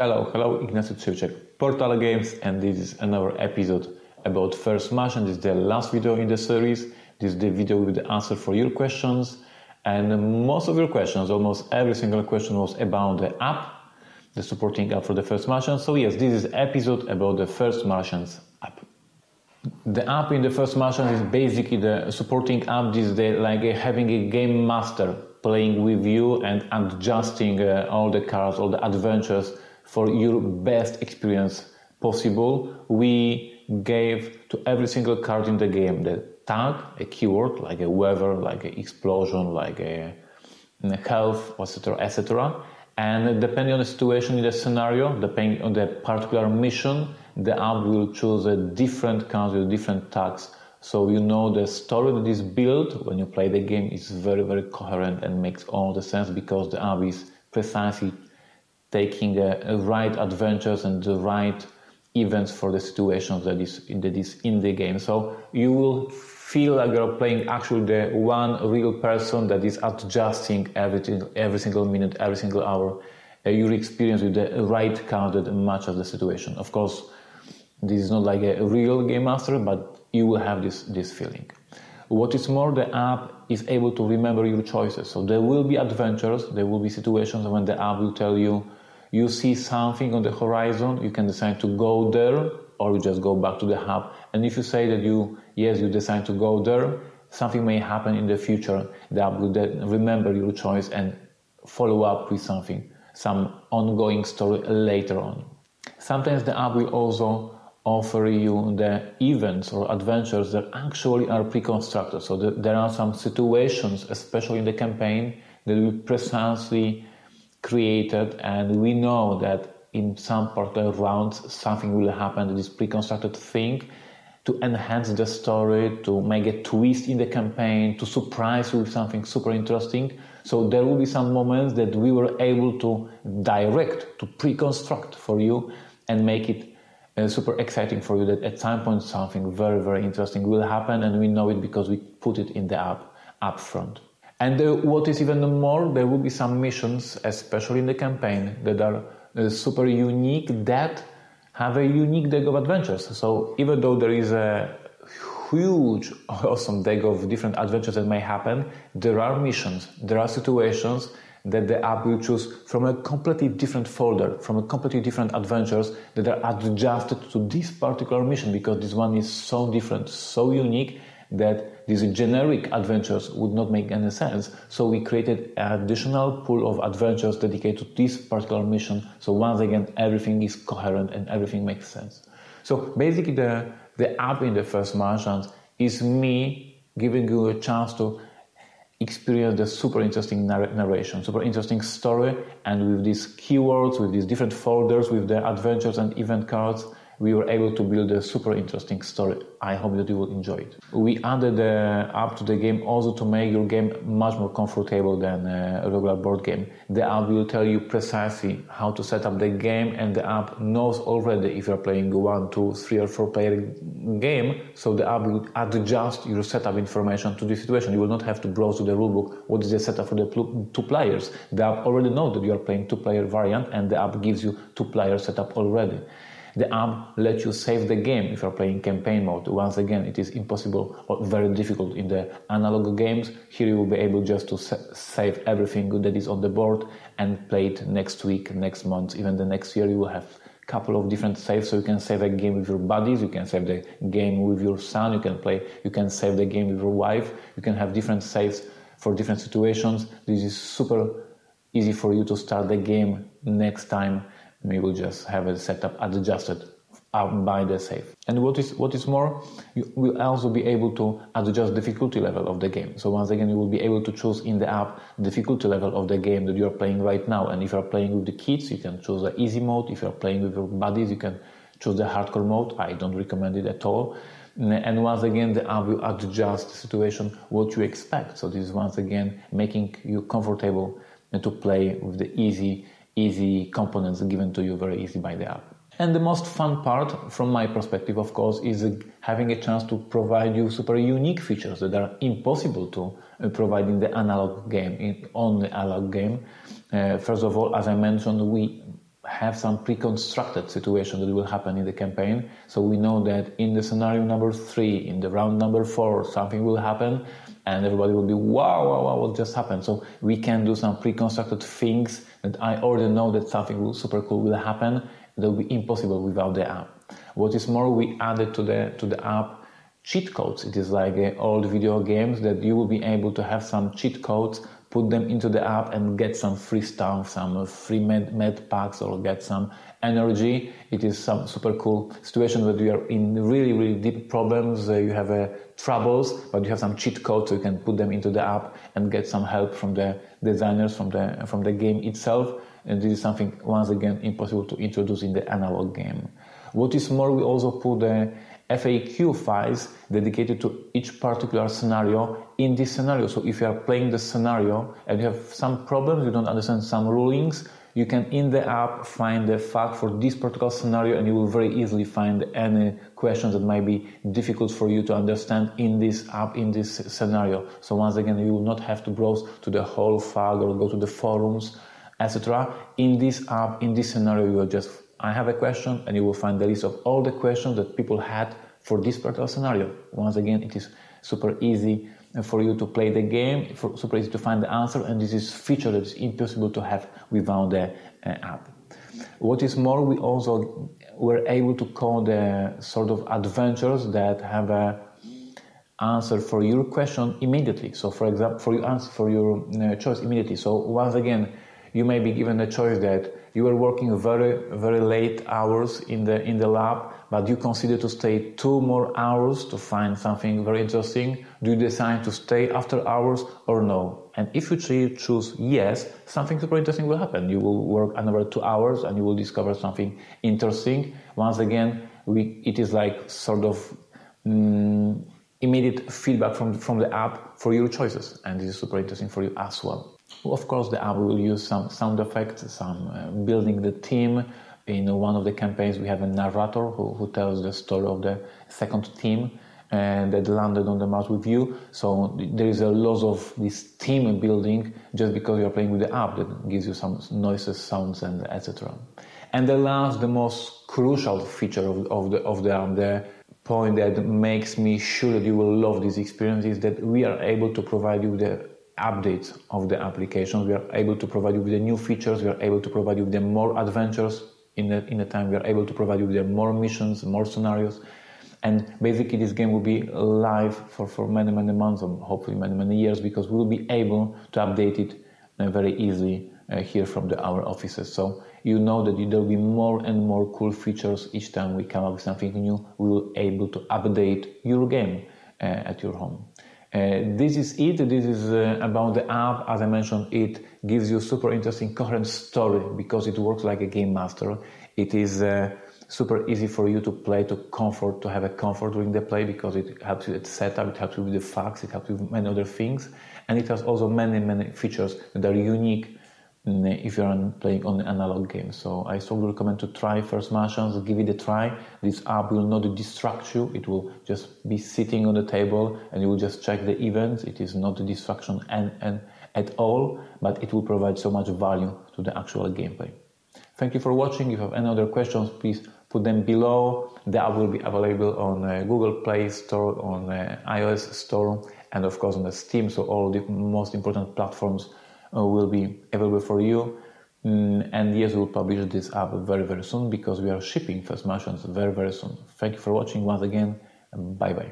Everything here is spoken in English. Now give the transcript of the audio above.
Hello, Ignacy Trzywczek, Portal Games, and this is another episode about First Martian. This is the last video in the series. This is the video with the answer for your questions, and most of your questions, almost every single question was about the app, the supporting app for the First Martian. So yes, this is episode about the First Martians app. The app in the First Martian is basically the supporting app. This is like having a game master playing with you and adjusting all the cards, all the adventures for your best experience possible. We gave to every single card in the game the tag, a keyword like a weather, like an explosion, like a health, etc., etc. And depending on the situation in the scenario, depending on the particular mission, the app will choose a different card with different tags. So you know the story that is built when you play the game is very, very coherent and makes all the sense because the app is precisely taking the right adventures and the right events for the situations that is in the game. So you will feel like you're playing actually the one real person that is adjusting every single minute, every single hour, your experience with the right card that matches the situation. Of course, this is not like a real game master, but you will have this feeling. What is more, the app is able to remember your choices. So there will be adventures, there will be situations when the app will tell you, you see something on the horizon, you can decide to go there, or you just go back to the hub. And if you say that you decide to go there, something may happen in the future. The app will then remember your choice and follow up with some ongoing story later on. Sometimes the app will also offer you the events or adventures that actually are pre-constructed. So there are some situations, especially in the campaign, that will precisely created, and we know that in some particular rounds something will happen that is pre-constructed thing to enhance the story, to make a twist in the campaign, to surprise you with something super interesting. So there will be some moments that we were able to direct, to pre-construct for you and make it super exciting for you, that at some point something very, very interesting will happen, and we know it because we put it in the app up front. And what is even more, there will be some missions, especially in the campaign, that are super unique, that have a unique deck of adventures. So even though there is a huge, awesome deck of different adventures that may happen, there are missions, there are situations that the app will choose from a completely different folder, from a completely different adventures that are adjusted to this particular mission, because this one is so different, so unique, that these generic adventures would not make any sense. So we created an additional pool of adventures dedicated to this particular mission. So once again, everything is coherent and everything makes sense. So basically the app in the First Martians is me giving you a chance to experience the super interesting narration, super interesting story, and with these keywords, with these different folders, with the adventures and event cards, we were able to build a super interesting story. I hope that you will enjoy it. We added the app to the game also to make your game much more comfortable than a regular board game. The app will tell you precisely how to set up the game, and the app knows already if you're playing 1, 2, 3 or 4 player game, so the app will adjust your setup information to the situation. You will not have to browse to the rulebook, what is the setup for the 2 players. The app already knows that you are playing 2-player variant, and the app gives you 2-player setup already. The app lets you save the game if you're playing campaign mode. Once again, it is impossible or very difficult in the analog games. Here you will be able just to save everything that is on the board and play it next week, next month, even the next year. You will have a couple of different saves, so you can save a game with your buddies, you can save the game with your son, you can save the game with your wife, you can have different saves for different situations. This is super easy for you to start the game next time. We will just have a setup adjusted by the save. And what is more, you will also be able to adjust difficulty level of the game. So once again, you will be able to choose in the app difficulty level of the game that you are playing right now. And if you are playing with the kids, you can choose the easy mode. If you are playing with your buddies, you can choose the hardcore mode. I don't recommend it at all. And once again, the app will adjust the situation what you expect. So this is once again making you comfortable to play with the easy components given to you very easy by the app. And the most fun part, from my perspective, of course, is having a chance to provide you super unique features that are impossible to provide in the analog game, on the analog game. First of all, as I mentioned, we have some pre-constructed situation that will happen in the campaign. So we know that in the scenario number 3, in the round number 4, something will happen and everybody will be, wow, what just happened? So we can do some pre-constructed things that I already know that something super cool will happen. That will be impossible without the app. What is more, we added to the app cheat codes. It is like old video games that you will be able to have some cheat codes, put them into the app and get some free stuff, some free med packs, or get some energy. It is some super cool situation that you are in really deep problems, you have troubles, but you have some cheat codes, so you can put them into the app and get some help from the designers, from the game itself. And this is something, once again, impossible to introduce in the analog game. What is more, we also put the FAQ files dedicated to each particular scenario in this scenario. So if you are playing the scenario and you have some problems, you don't understand some rulings, you can in the app find the FAQ for this particular scenario, and you will very easily find any questions that might be difficult for you to understand in this app, in this scenario. So once again, you will not have to browse to the whole FAQ or go to the forums, etc. In this app, in this scenario, you will just, I have a question, and you will find the list of all the questions that people had for this particular scenario. Once again, it is super easy for you to play the game, super easy to find the answer, and this is a feature that is impossible to have without the app. What is more, we also were able to code the sort of adventures that have a answer for your question immediately. So for example, for your answer, for your choice immediately. So once again, you may be given a choice that you are working very late hours in the lab, but you consider to stay 2 more hours to find something very interesting. Do you decide to stay after hours or no? And if you choose yes, something super interesting will happen. You will work another 2 hours and you will discover something interesting. Once again, it is like sort of immediate feedback from the app for your choices, and this is super interesting for you as well. Of course, the app will use some sound effects, some building the team. In one of the campaigns, we have a narrator who tells the story of the second team that landed on the Mars with you. So there is a lot of this team building just because you are playing with the app that gives you some noises, sounds, and etc. And the last, the most crucial feature of the app, the point that makes me sure that you will love this experience, is that we are able to provide you with the updates of the application. We are able to provide you with the new features. We are able to provide you with the more adventures in the time. We are able to provide you with the more missions, more scenarios. And basically this game will be live for many months, or hopefully many years, because we will be able to update it very easily here from our offices. So you know that there will be more and more cool features each time we come up with something new. We will be able to update your game at your home. This is it. This is about the app. As I mentioned, it gives you super interesting, coherent story because it works like a game master. It is super easy for you to play, to have a comfort during the play, because it helps you at setup, it helps you with the facts, it helps you with many other things, and it has also many features that are unique if you're playing on the analog game. So I strongly recommend to try first Martians, give it a try. This app will not distract you, it will just be sitting on the table and you will just check the events. It is not a distraction and at all, but it will provide so much value to the actual gameplay. Thank you for watching. If you have any other questions, please put them below. The app will be available on Google Play Store, on iOS Store, and of course on the Steam, so all the most important platforms will be available for you. And yes, we'll publish this app very soon, because we are shipping first Martians very soon. Thank you for watching once again, and bye bye.